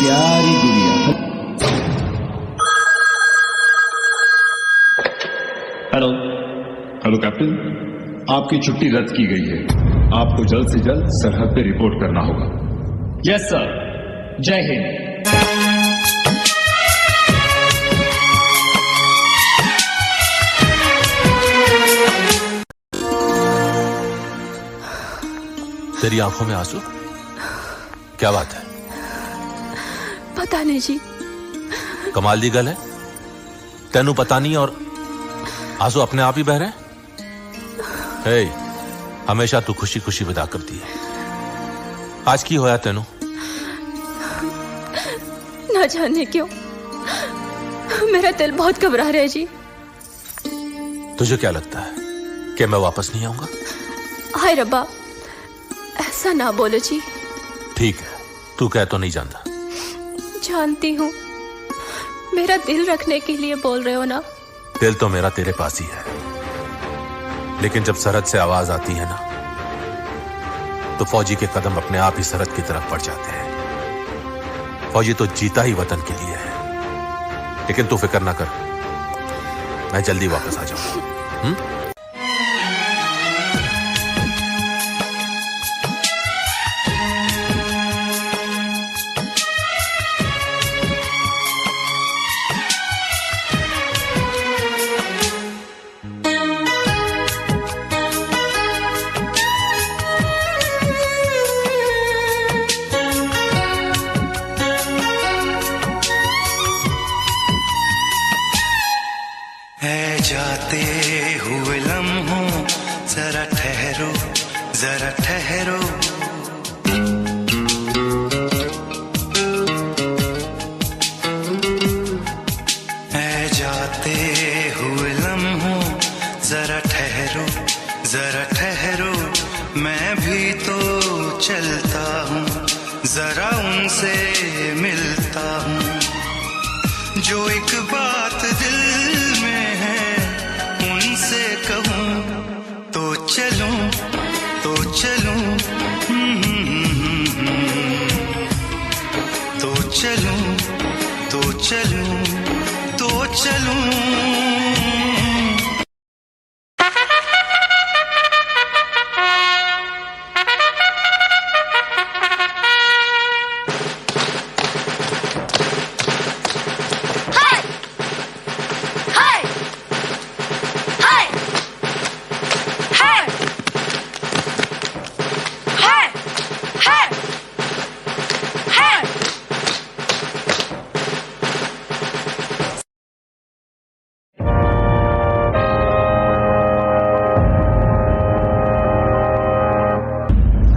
प्यारी गुड़िया। Hello hello captain, आपकी छुट्टी रद्द की गई है। आपको जल्द से जल्द सरहद पे रिपोर्ट करना होगा। यस सर, जय हिंद। तेरी आंखों में आंसू, क्या बात है? पता नहीं जी। कमाल दी गल है, तेनू पता नहीं और आंसू अपने आप ही बह रहे हैं। हे, हमेशा तू खुशी खुशी विदा करती है, आज की होया तेनू? ना जाने क्यों मेरा दिल बहुत घबरा रहा है जी। तुझे क्या लगता है कि मैं वापस नहीं आऊंगा? हाय रब्बा, ऐसा ना बोलो जी। ठीक है, तू कह तो नहीं जानता। जानती हूँ, मेरा दिल रखने के लिए बोल रहे हो ना। दिल तो मेरा तेरे पास ही है, लेकिन जब सरहद से आवाज आती है ना, तो फौजी के कदम अपने आप ही सरहद की तरफ बढ़ जाते हैं। फौजी तो जीता ही वतन के लिए है। लेकिन तू फिक्र ना कर, मैं जल्दी वापस आ जाऊंगा। जाते हुए लम्हों जरा ठहरो, जरा ठहरो। ऐ जाते हुए लम्हों जरा ठहरो, जरा ठहरो। मैं भी तो चलता हूँ, जरा उनसे मिलता हूँ। जो एक बात दिल में है उनसे कहूँ तो चलूं, तो चलूं, तो चलूं, तो चलूं, तो चलूं।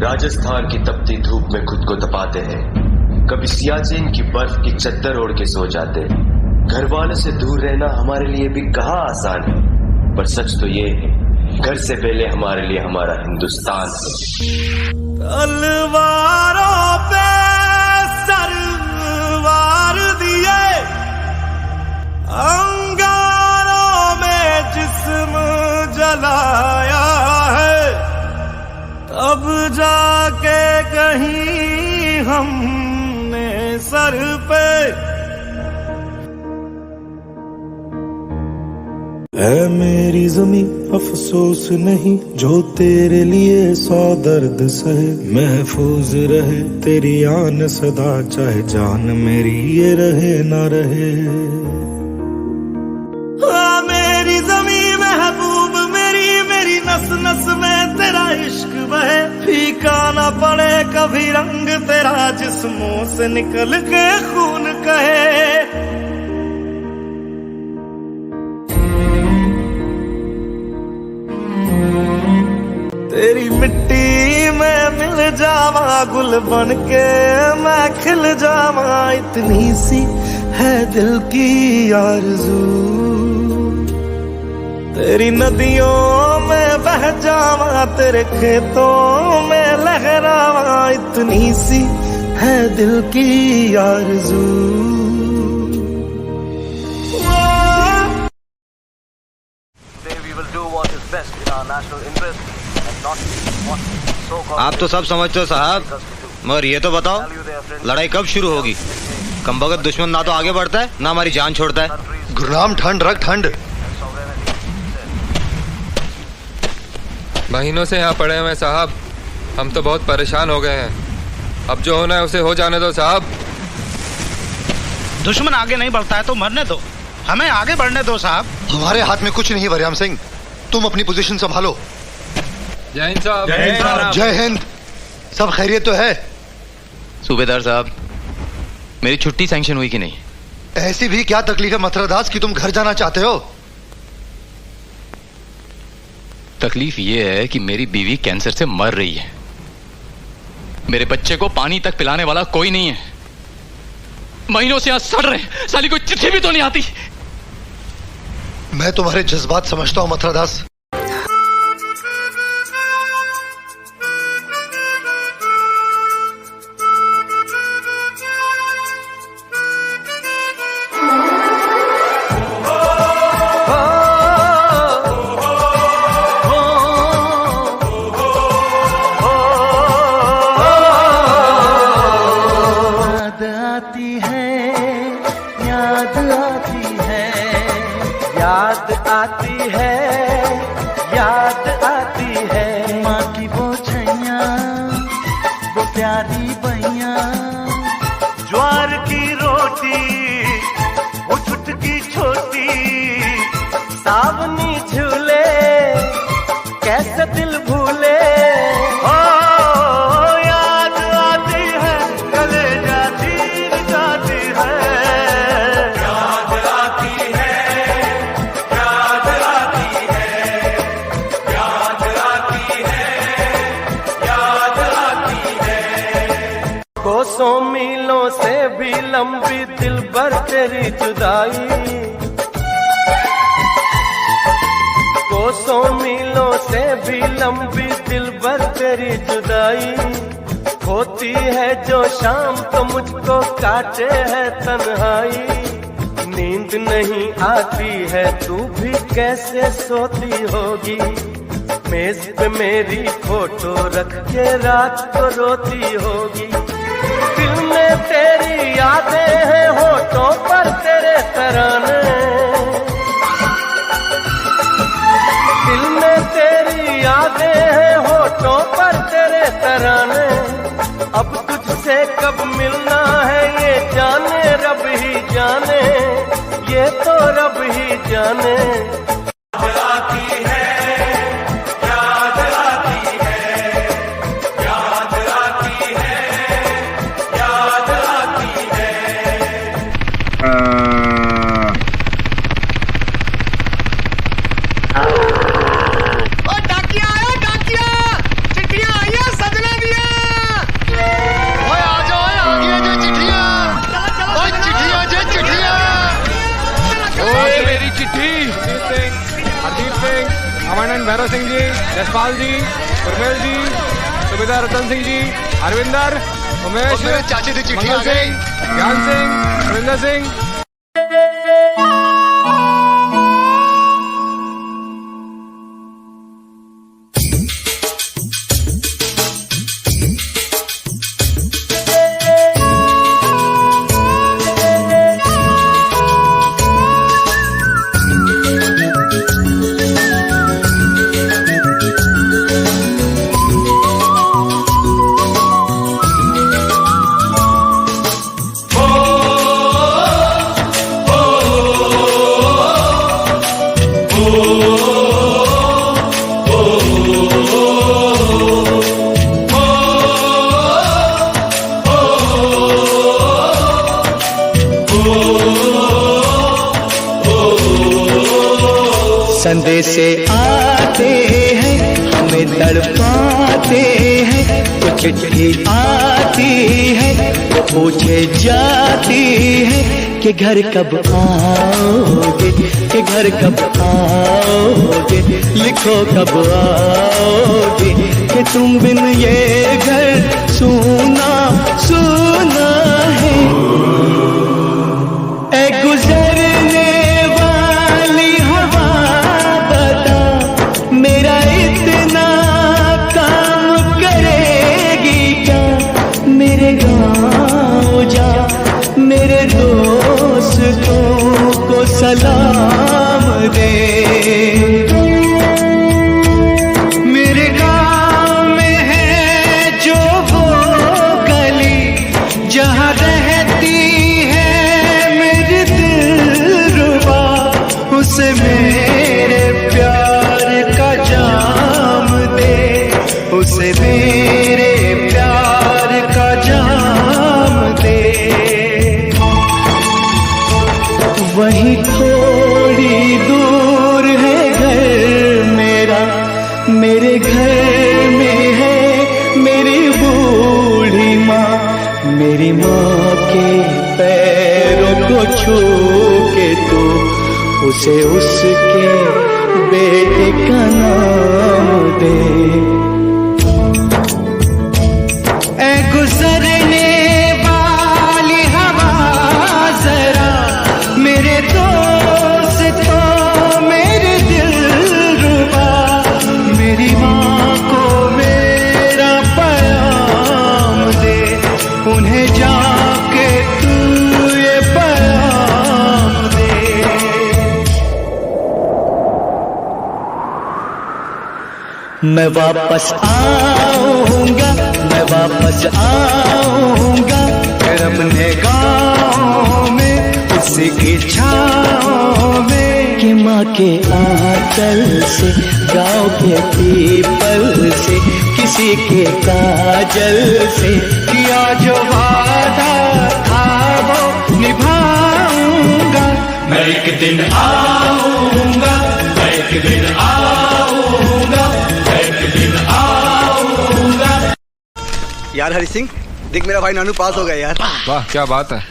राजस्थान की तपती धूप में खुद को तपाते हैं, कभी सियाचिन की बर्फ की चद्दर ओढ़ के सो जाते हैं। घर वालों से दूर रहना हमारे लिए भी कहाँ आसान है, पर सच तो ये है, घर से पहले हमारे लिए हमारा हिंदुस्तान है। तलवारों पे सरवार दिए, अंगारों में जिस्म जलाया है, तब जाके कहीं हमने सर पे है मेरी जमीं अफसोस नहीं, जो तेरे लिए 100 दर्द सहे। महफूज रहे तेरी आन सदा, चाहे जान मेरी ये रहे ना रहे। मेरी जमीं महबूब मेरी, मेरी नस नस में तेरा इश्क बहे। फीका ना पड़े कभी रंग तेरा, जिस्मों से निकल के खून कहे। तेरी मिट्टी में मिल जावा, गुल बन के मैं खिल जावा। इतनी सी है दिल की आरज़ू, तेरी नदियों में बह जावा, तेरे खेतों में लहरावा। इतनी सी है दिल की आरज़ू। आप तो सब समझते हो साहब, मगर ये तो बताओ लड़ाई कब शुरू होगी? कमबख्त दुश्मन ना तो आगे बढ़ता है ना हमारी जान छोड़ता है। गुरनाम ठंड रख ठंड। महीनों से यहाँ पड़े हुए साहब, हम तो बहुत परेशान हो गए हैं। अब जो होना है उसे हो जाने दो साहब। दुश्मन आगे नहीं बढ़ता है तो मरने दो, हमें आगे बढ़ने दो साहब। हमारे हाथ में कुछ नहीं वरियाम सिंह, तुम अपनी पोजीशन संभालो। जय हिंद साहब। जय हिंद। सब खैरियत तो है? सूबेदार साहब, मेरी छुट्टी सैंक्शन हुई कि नहीं? ऐसी भी क्या तकलीफ है मथुरादास कि तुम घर जाना चाहते हो? तकलीफ ये है कि मेरी बीवी कैंसर से मर रही है। मेरे बच्चे को पानी तक पिलाने वाला कोई नहीं है। महीनों से यहाँ सड़ रहे, साली कोई चिट्ठी भी तो नहीं आती। मैं तुम्हारे जज्बात समझता हूं मथुरादास। याद आती है माँ की वो छैया, वो प्यारी बैया, ज्वार की रोटी, वो चुटकी छोटी, सावनी झूले, कैसे दिल भूले। ओ याद आती है, कलेजा चीर जाती है। कोसों मीलों से भी लंबी दिल भर तेरी जुदाई, कोसों मीलों से भी लंबी दिल भर तेरी जुदाई। होती है जो शाम तो मुझको काटे है तन्हाई। नींद नहीं आती है तू भी कैसे सोती होगी। मेज पे मेरी फोटो रख के रात को रोती होगी। दिल में तेरी यादें हैं, होठों पर तेरे तराने। दिल में तेरी यादें हैं, होठों पर तेरे तराने। अब तुझसे कब मिलना है ये जाने रब ही जाने, ये तो रब ही जाने। कमांडेंट भैरव सिंह जी, जसपाल जी, उर्मिल जी, सूबेदार रतन सिंह जी, अरविंदर, उमेश, चाची की चिट्ठी आ मंगल गई। सिंह, ज्ञान सिंह, रविंदर सिंह। संदेशे आते हैं हमें तड़पाते हैं, कुछ चिट्ठी आती है वो पूछे जाती है कि घर कब आओगे, कि घर कब आओगे, लिखो कब आओगे, कि तुम बिन ये घर सूना सूना है। ऐ गुजरने वाली हवा बता, मेरा इतना काम करेगी क्या। मेरे गाँव जा, मेरे मेरी माँ के पैरों को छू के तू उसे उसके बेटे का नाम दे। ऐ गुजरने वाली हवा जरा मेरे दोस्तों मेरे दिलरुबा, मेरी माँ को मेरा पैगाम दे, उन्हें जाके तू ये पैगाम दे। मैं वापस आऊंगा, मैं वापस आऊंगा, फिर अपने गाँव में उसी की छाँव में, कि माँ के आंचल से गाँव के पीपल से किसी के काजल से किया जो वादा था वो निभाऊंगा। मैं एक दिन आऊंगा, मैं एक दिन आऊंगा, मैं एक दिन आऊंगा। यार हरि सिंह, देख मेरा भाई नानू पास हो गया यार। वाह क्या बात है।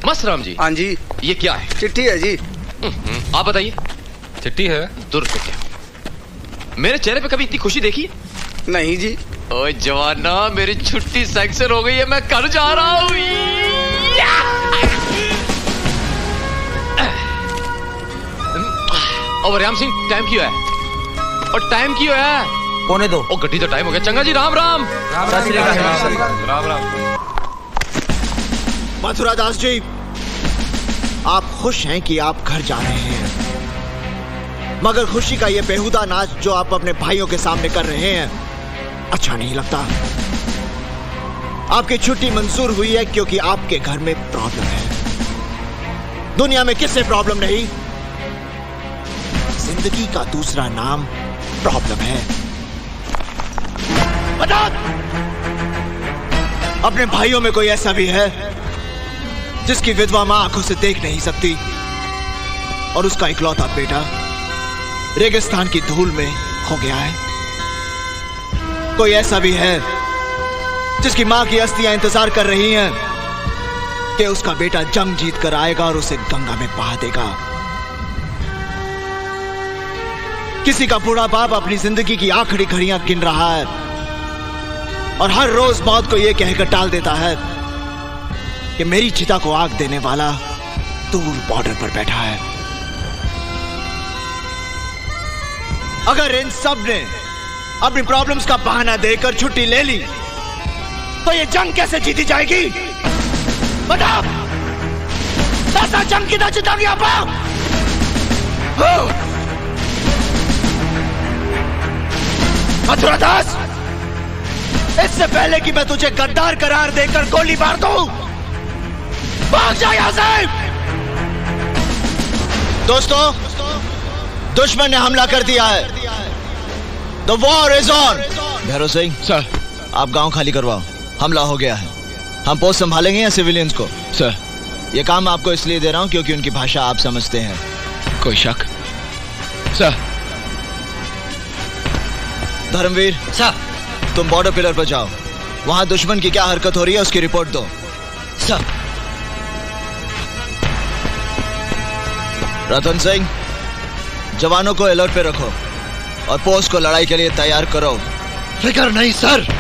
मस्त राम जी। हाँ जी। ये क्या है? चिट्ठी है जी। आप बताइए। चिट्ठी है? दुर्ग क्या? मेरे चेहरे पे कभी इतनी खुशी देखी? नहीं जी। ओए जवाना, मेरी छुट्टी सैंक्शन हो गई है, मैं घर जा रहा हूँ। और राम सिंह, टाइम क्यों है? और टाइम क्यों है? 1:45। ओ गड्डी तो टाइम हो गया। चंगा जी, राम राम। राम राम। मथुरा दास जी, आप खुश हैं कि आप घर जा रहे हैं, मगर खुशी का ये बेहुदा नाच जो आप अपने भाइयों के सामने कर रहे हैं अच्छा नहीं लगता। आपकी छुट्टी मंजूर हुई है क्योंकि आपके घर में प्रॉब्लम है। दुनिया में किससे प्रॉब्लम नहीं? जिंदगी का दूसरा नाम प्रॉब्लम है। बता, अपने भाइयों में कोई ऐसा भी है जिसकी विधवा मां आंखों से देख नहीं सकती और उसका इकलौता बेटा रेगिस्तान की धूल में खो गया है? कोई ऐसा भी है जिसकी मां की अस्थियां इंतजार कर रही हैं कि उसका बेटा जंग जीत कर आएगा और उसे गंगा में बहा देगा? किसी का बूढ़ा बाप अपनी जिंदगी की आखिरी घड़ियां गिन रहा है और हर रोज मौत को यह कहकर टाल देता है कि मेरी चिता को आग देने वाला दूर बॉर्डर पर बैठा है। अगर इन सब ने अपनी प्रॉब्लम्स का बहाना देकर छुट्टी ले ली तो ये जंग कैसे जीती जाएगी? बताओ, ऐसा जंग किधर जीतोगे आप? मथुरा दास, इससे पहले कि मैं तुझे गद्दार करार देकर गोली मार दूं, भाग जा यहां से। दोस्तों, दुश्मन ने हमला कर दिया है। The war is on। Bhairav Singh sir, आप गांव खाली करवाओ, हमला हो गया है। हम पोस्ट संभालेंगे या सिविलियंस को? सर, ये काम आपको इसलिए दे रहा हूं क्योंकि उनकी भाषा आप समझते हैं। कोई शक? सर। धर्मवीर सर, तुम बॉर्डर पिलर पर जाओ, वहां दुश्मन की क्या हरकत हो रही है उसकी रिपोर्ट दो। सर। रतन सिंह, जवानों को अलर्ट पे रखो और पोस्ट को लड़ाई के लिए तैयार करो। फिक्र नहीं सर।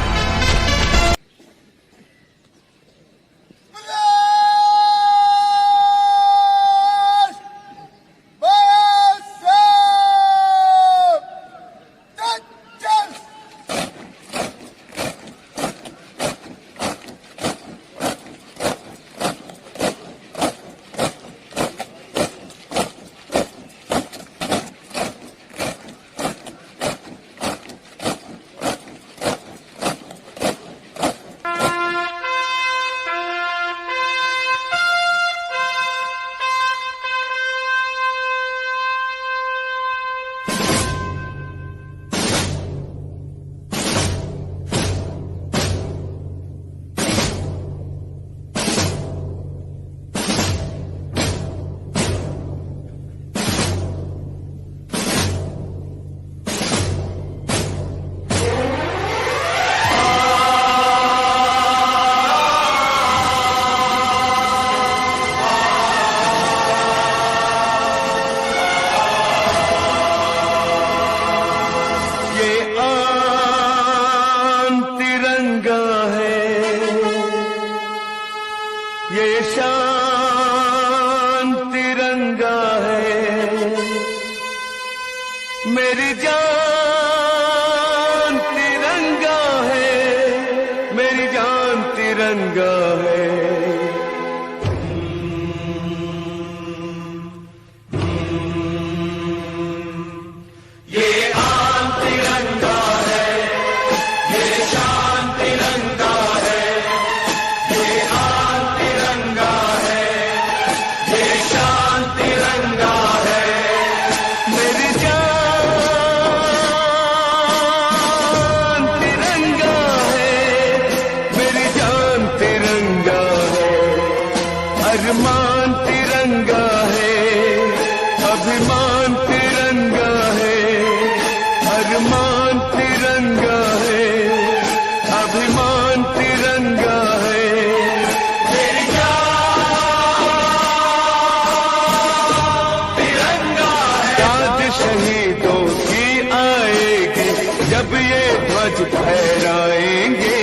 ये शान तिरंगा है, मेरी जान तिरंगा है, मेरी जान तिरंगा है। ये आन तिरंगा है, ये शान तिरंगा है, ये आन तिरंगा है, ये शान तिरंगा है, मेरी जान तिरंगा है, मेरी जान तिरंगा है। अरमान तिरंगा है, अभिमान तिरंगा है, अरमान तिरंगा है, अभिमान तिरंगा है, मेरी जान तिरंगा है। याद शहीदों की आएगी जब ये ध्वज फहराएंगे,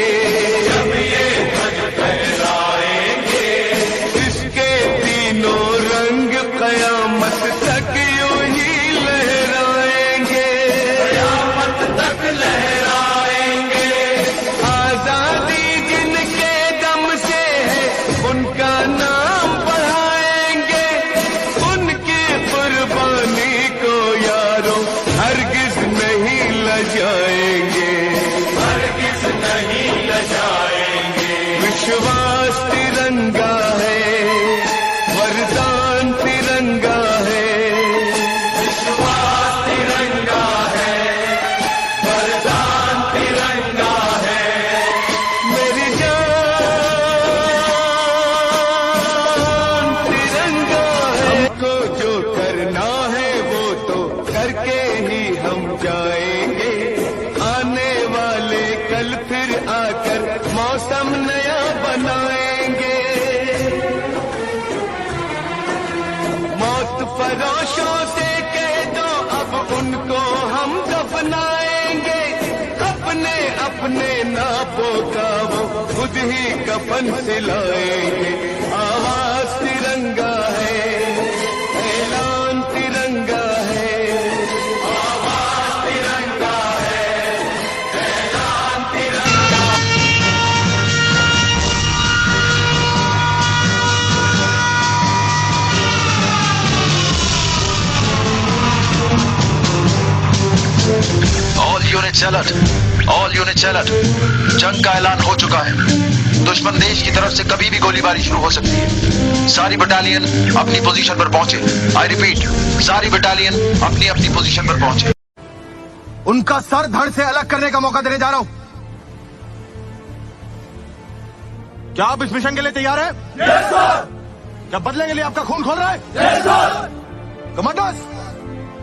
जब ये ध्वज फहराएंगे, इसके तीनों रंग कयामत तक यूं ही लहराएंगे, कयामत तक लहराएंगे। आजादी जिनके दम से है उनका नाम बढ़ाएंगे, उनकी कुर्बानी को यारों हरगिज नहीं लजाएंगे, हरगिज नहीं लजाएंगे। विश्वास तिरंगा है, वरदान तिरंगा है, विश्वास तिरंगा है, वरदान तिरंगा है, मेरी जान तिरंगा है। हमको जो करना है वो तो करके ही हम जाएंगे, आने वाले कल फिर आकर मौसम नया बनाएंगे। मौत फरोशों से कह दो अब उनको हम दफनाएंगे, अपने अपने नापों का वो खुद ही कफन सिलाएंगे। आवाज तिरंगा है, ऐलान तिरंगा है, आवाज तिरंगा है, ऐलान तिरंगा। All units alert, all units alert. जंग का ऐलान हो चुका है। दुश्मन देश की तरफ से कभी भी गोलीबारी शुरू हो सकती है। सारी बटालियन अपनी पोजीशन पर पहुंचे। आई रिपीट, सारी बटालियन अपनी अपनी पोजीशन पर पहुंचे। उनका सर धड़ से अलग करने का मौका देने जा रहा हूं। क्या आप इस मिशन के लिए तैयार हैं? Yes sir. क्या बदले के लिए आपका खून खोल रहा है? Yes sir. Commanders,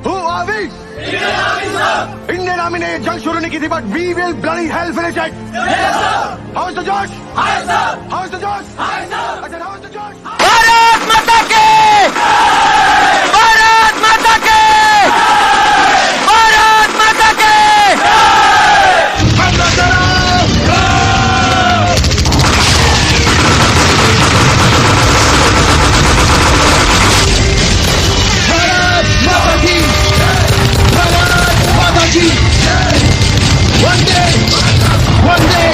who are we? Indian army sir. Indian army ने ये जंग शुरू नहीं की थी, but we will bloody hell finish it. Yes sir. How is the josh? High sir. How is the josh? High sir. अच्छा, how is the josh? Bharat माता की! भारत माता की! भारत माता की! हमला करो! भारत माता की! भारत माता की! वंदे वंदे।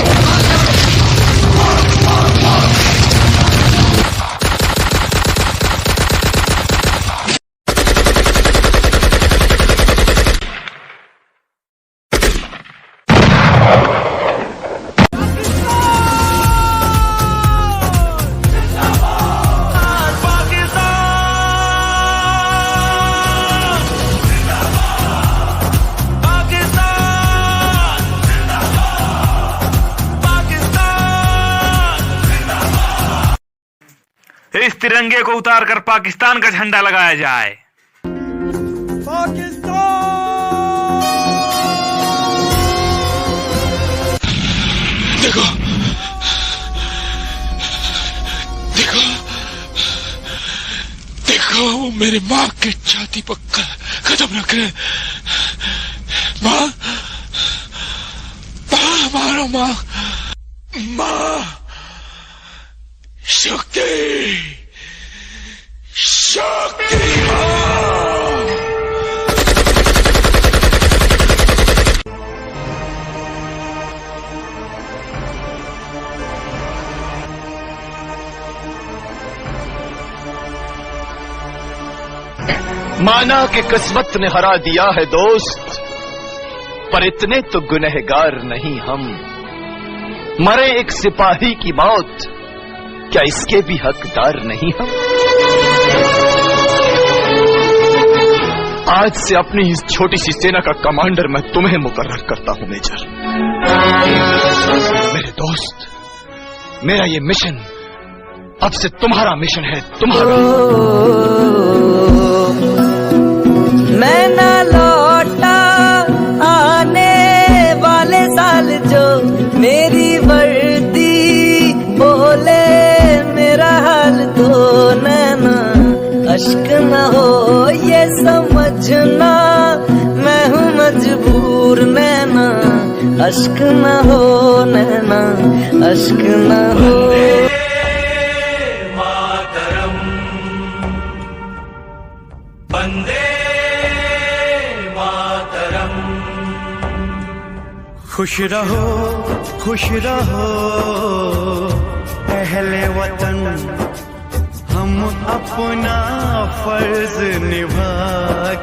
इस तिरंगे को उतारकर पाकिस्तान का झंडा लगाया जाए। देखो देखो देखो, वो मेरी माँ की छाती पर कदम रख रहे। माँ मारो माँ, माँ शक्ति। माना कि किस्मत ने हरा दिया है दोस्त, पर इतने तो गुनहगार नहीं हम। मरे एक सिपाही की मौत, क्या इसके भी हकदार नहीं हम? आज से अपनी इस छोटी सी सेना का कमांडर मैं तुम्हें मुकर्रर करता हूं मेजर। मेरे दोस्त, मेरा ये मिशन अब से तुम्हारा मिशन है, तुम्हारा। मैं ना लौटा आने वाले साल जो मेरी वर्दी बोले मेरा हाल तो नैना अश्क न हो ये समझना, मैं हूँ मजबूर नैना अश्क न हो, नैना अश्क न हो। खुश रहो अहले वतन, हम अपना फर्ज निभा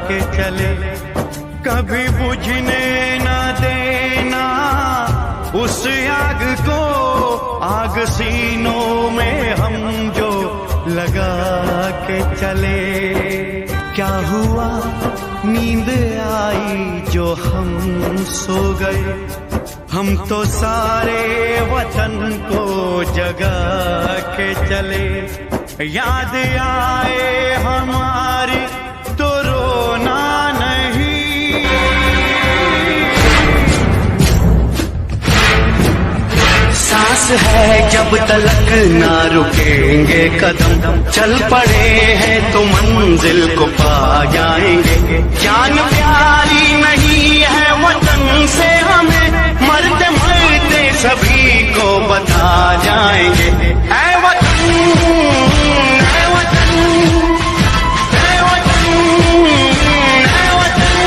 के चले, कभी बुझने ना देना उस आग को, आग सीनों में हम जो लगा के चले। क्या हुआ नींद आई जो हम सो गए, हम तो सारे वतन को जगा के चले। याद आए हमारी तो रोना नहीं, सांस है जब तलक ना रुकेंगे कदम, चल पड़े हैं तो मंजिल को पा जाएंगे। जान प्यारी नहीं है वतन से हमें, मरते मरते सभी को बता जाएंगे। ऐ वतन, ऐ वतन, ऐ वतन, ऐ वतन।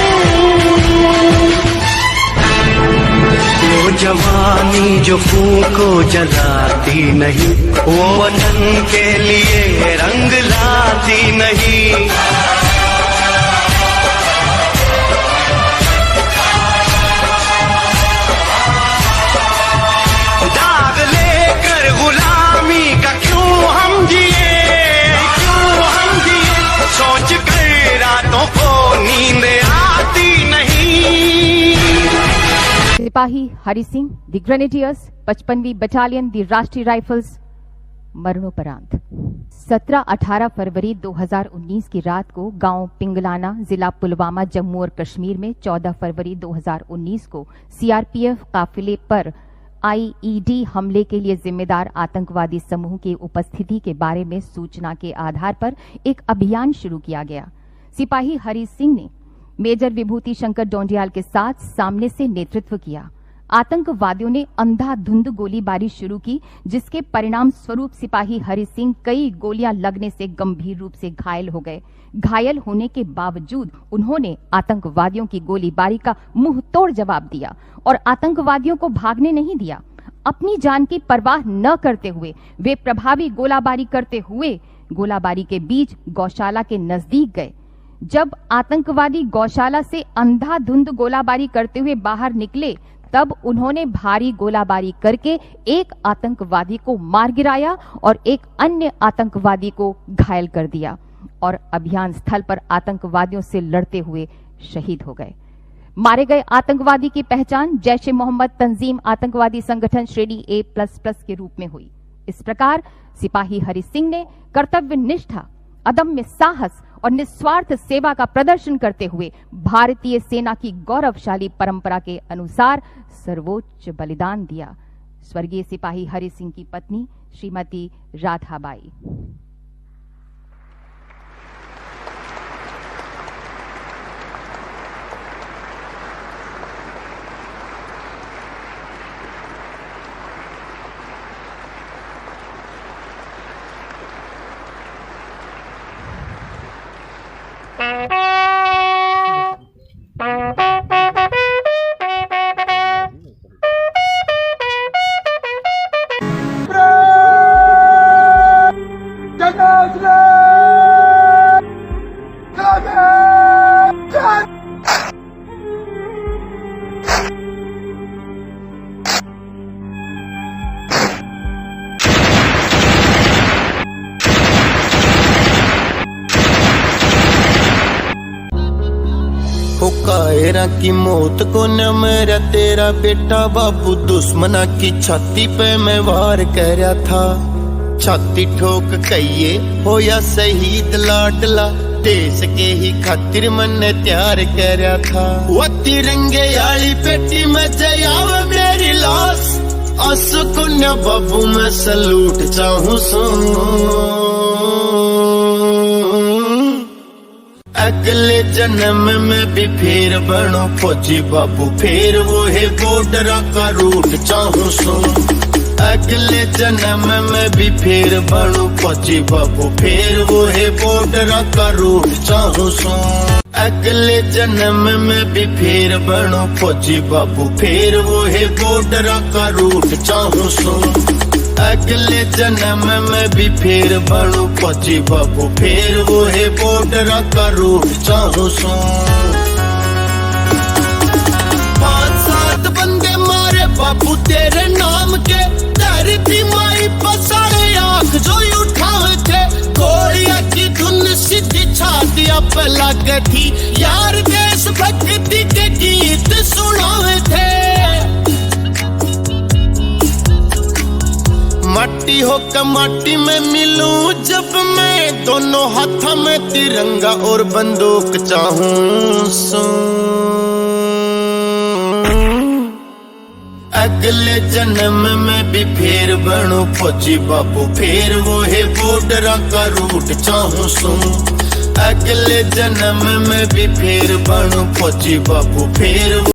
वो जवानी जो खून को जलाती नहीं, वो वतन के लिए रंग लाती नहीं। दाग लेकर गुलामी का क्यों हम जिए, क्यों हम जिए, सोच कर रातों को नींद आती नहीं। सिपाही हरि सिंह, द ग्रेनेडियर्स, 55वीं बटालियन, द राष्ट्रीय राइफल्स, मरणोपरांत। 17-18 फरवरी 2019 की रात को गांव पिंगलाना, जिला पुलवामा, जम्मू और कश्मीर में 14 फरवरी 2019 को सीआरपीएफ काफिले पर आईईडी हमले के लिए जिम्मेदार आतंकवादी समूह की उपस्थिति के बारे में सूचना के आधार पर एक अभियान शुरू किया गया। सिपाही हरि सिंह ने मेजर विभूति शंकर डोंडियाल के साथ सामने से नेतृत्व किया। आतंकवादियों ने अंधाधुंध गोलीबारी शुरू की, जिसके परिणाम स्वरूप सिपाही हरि सिंह कई गोलियां लगने से गंभीर रूप से घायल हो गए। घायल होने के बावजूद उन्होंने आतंकवादियों की गोलीबारी का मुंह तोड़ जवाब दिया और आतंकवादियों को भागने नहीं दिया। अपनी जान की परवाह न करते हुए वे प्रभावी गोलाबारी करते हुए गोलाबारी के बीच गौशाला के नजदीक गए। जब आतंकवादी गौशाला से अंधाधुंध गोलाबारी करते हुए बाहर निकले, तब उन्होंने भारी गोलाबारी करके एक आतंकवादी को मार गिराया और एक अन्य आतंकवादी को घायल कर दिया और अभियान स्थल पर आतंकवादियों से लड़ते हुए शहीद हो गए। मारे गए आतंकवादी की पहचान जैश ए मोहम्मद तंजीम आतंकवादी संगठन श्रेणी A++ के रूप में हुई। इस प्रकार सिपाही हरि सिंह ने कर्तव्य निष्ठा, अदम्य साहस और निस्वार्थ सेवा का प्रदर्शन करते हुए भारतीय सेना की गौरवशाली परंपरा के अनुसार सर्वोच्च बलिदान दिया। स्वर्गीय सिपाही हरि सिंह की पत्नी श्रीमती राधाबाई। को कायरा की मौत को न मेरा तेरा बेटा बाबू दुश्मना की छाती पे मैं वार कर रहा था। छाती ठोक कहिए हो या शहीद लाडला देश के ही खातिर मन तैयार कर रहा था। वो तिरंगे याली पेटी में जयाव मेरी लाश असुकुन्या बाबू मैं सलूट चाहूं सो। अगले जन्म में भी फिर बनो फौजी बाबू फिर वो है बॉर्डर का रूट चाहूं सो। अगले जन्म में भी फिर बनो फौजी बाबू फिर वो है बॉर्डर का रूट चाहूं सो। अगले जन्म में भी फिर बनो फौजी बाबू फिर वो है बॉर्डर का रूट चाहूं सो। अगले जन्म में भी फिर बनो फौजी बाबू फिर वो है बॉर्डर का रूट चाहूं सो। 5-7 बंदे मारे बाबू तेरे नाम के धरती माई पसारे आंख जो उठाए थे। गोलियां की धुन सीधी छातियां पे लग थी यार देश भक्ति के गीत सुनाए थे। माटी होकर माटी में मिलूं जब मैं दोनों हाथों में तिरंगा और बंदूक चाहूं सो। अगले जन्म में भी फिर बनो फौजी बाबू फिर वो है बॉर्डर का रूट चाहूं सो। अगले जन्म में भी फिर बनो फौजी बाबू फिर